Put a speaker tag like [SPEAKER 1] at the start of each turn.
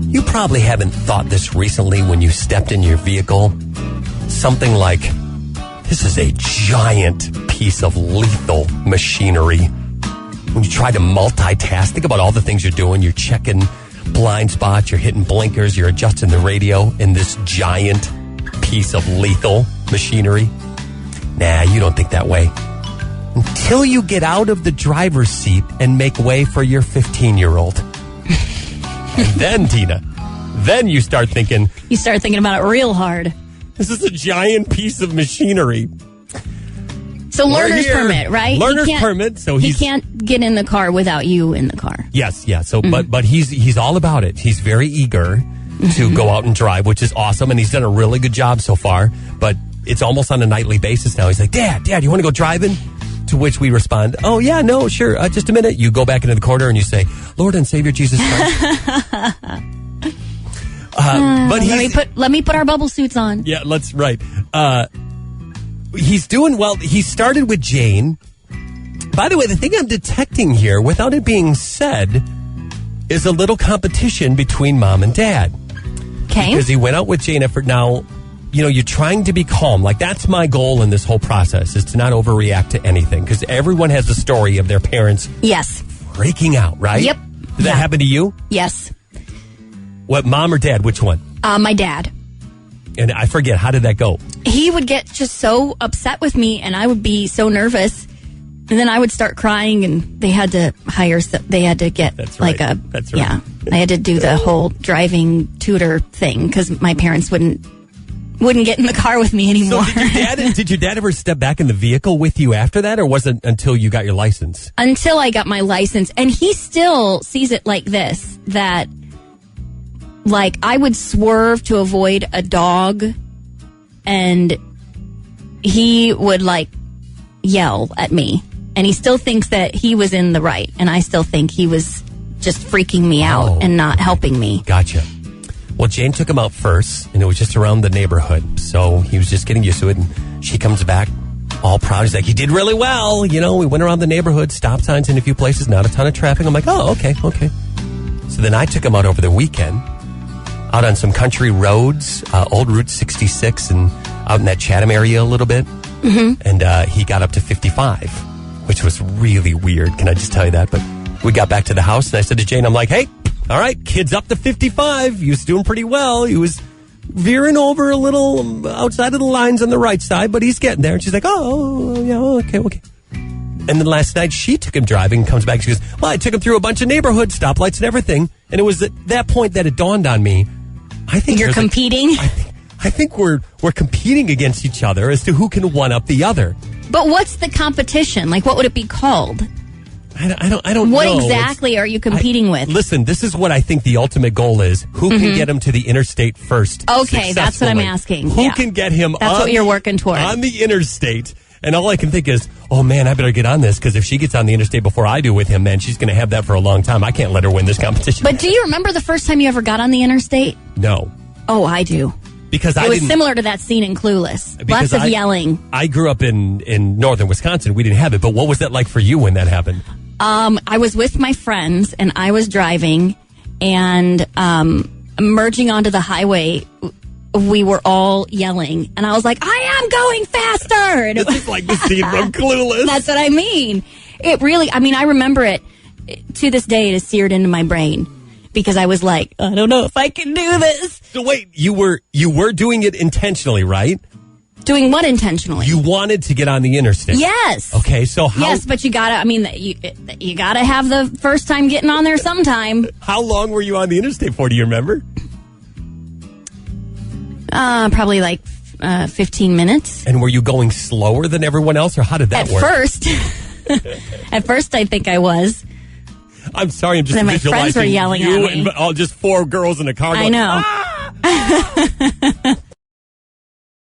[SPEAKER 1] You probably haven't thought this recently when you stepped in your vehicle. Something like, this is a giant piece of lethal machinery. When you try to multitask, think about all the things you're doing. You're checking blind spots, you're hitting blinkers, you're adjusting the radio in this giant piece of lethal machinery. Nah, you don't think that way. Until you get out of the driver's seat and make way for your 15-year-old. And then, Dina, then you start thinking...
[SPEAKER 2] You start thinking about it real hard.
[SPEAKER 1] This is a giant piece of machinery.
[SPEAKER 2] So learner's permit, right?
[SPEAKER 1] Learner's permit. So
[SPEAKER 2] he can't get in the car without you in the car.
[SPEAKER 1] Yes, yeah. So, but he's all about it. He's very eager to go out and drive, which is awesome, and he's done a really good job so far. But it's almost on a nightly basis now. He's like, Dad, you want to go driving? To which we respond, oh yeah, no, sure, just a minute. You go back into the corner and you say, Lord and Savior Jesus Christ. But
[SPEAKER 2] let me put our bubble suits on.
[SPEAKER 1] Yeah, right. He's doing well. He started with Jane. By the way, the thing I'm detecting here, without it being said, is a little competition between Mom and Dad.
[SPEAKER 2] Okay.
[SPEAKER 1] Because he went out with Jane now. You know, you're trying to be calm. Like, that's my goal in this whole process, is to not overreact to anything. Because everyone has a story of their parents freaking out, right?
[SPEAKER 2] Yep.
[SPEAKER 1] Did that happen to you?
[SPEAKER 2] Yes.
[SPEAKER 1] What, Mom or Dad? Which one?
[SPEAKER 2] My dad.
[SPEAKER 1] And I forget, how did that go?
[SPEAKER 2] He would get just so upset with me, and I would be so nervous. And then I would start crying, and they had to get
[SPEAKER 1] That's right.
[SPEAKER 2] Yeah, I had to do the whole driving tutor thing because my parents wouldn't get in the car with me anymore.
[SPEAKER 1] So did your dad ever step back in the vehicle with you after that, or was it until you got your license?
[SPEAKER 2] Until I got my license, and he still sees it like this, that like I would swerve to avoid a dog, and he would like yell at me, and he still thinks that he was in the right, and I still think he was just freaking me out and not helping me.
[SPEAKER 1] Gotcha. Well, Jane took him out first, and it was just around the neighborhood, so he was just getting used to it, and she comes back all proud. He's like, you did really well. You know, we went around the neighborhood, stop signs in a few places, not a ton of traffic. I'm like, oh, okay. So then I took him out over the weekend, out on some country roads, old Route 66, and out in that Chatham area a little bit. Mm-hmm. And he got up to 55, which was really weird. Can I just tell you that? But we got back to the house, and I said to Jane, I'm like, hey, all right, kid's up to 55. He was doing pretty well. He was veering over a little outside of the lines on the right side, but he's getting there. And she's like, oh, yeah, okay. And then last night, she took him driving and comes back. She goes, well, I took him through a bunch of neighborhood stoplights and everything. And it was at that point that it dawned on me. I think
[SPEAKER 2] you're competing.
[SPEAKER 1] I think we're competing against each other as to who can one up the other.
[SPEAKER 2] But what's the competition? Like, what would it be called?
[SPEAKER 1] I don't know.
[SPEAKER 2] What exactly are you competing with?
[SPEAKER 1] Listen, this is what I think the ultimate goal is. Who can get him to the interstate first?
[SPEAKER 2] Okay, that's what I'm asking.
[SPEAKER 1] Who can get him
[SPEAKER 2] That's what you're working toward.
[SPEAKER 1] On the interstate? And all I can think is, oh, man, I better get on this, because if she gets on the interstate before I do with him, man, she's going to have that for a long time. I can't let her win this competition.
[SPEAKER 2] But do you remember the first time you ever got on the interstate?
[SPEAKER 1] No.
[SPEAKER 2] Oh, I do.
[SPEAKER 1] Because
[SPEAKER 2] it was similar to that scene in Clueless. Lots of yelling.
[SPEAKER 1] I grew up in northern Wisconsin. We didn't have it. But what was that like for you when that happened?
[SPEAKER 2] I was with my friends, and I was driving, and merging onto the highway, we were all yelling, and I was like, I am going faster! And
[SPEAKER 1] this is like the scene from Clueless.
[SPEAKER 2] That's what I mean. It really, I remember it. To this day, it is seared into my brain, because I was like, I don't know if I can do this.
[SPEAKER 1] So wait, you were doing it intentionally, right?
[SPEAKER 2] Doing what intentionally?
[SPEAKER 1] You wanted to get on the interstate.
[SPEAKER 2] Yes.
[SPEAKER 1] Okay, so how...
[SPEAKER 2] Yes, but you gotta, you gotta have the first time getting on there sometime.
[SPEAKER 1] How long were you on the interstate for? Do you remember?
[SPEAKER 2] Probably like 15 minutes.
[SPEAKER 1] And were you going slower than everyone else, or how did that work?
[SPEAKER 2] At first, I think I was.
[SPEAKER 1] I'm sorry, I'm just
[SPEAKER 2] then my
[SPEAKER 1] visualizing
[SPEAKER 2] friends were yelling
[SPEAKER 1] you
[SPEAKER 2] at me.
[SPEAKER 1] and just four girls in a car.
[SPEAKER 2] I know.
[SPEAKER 1] Ah!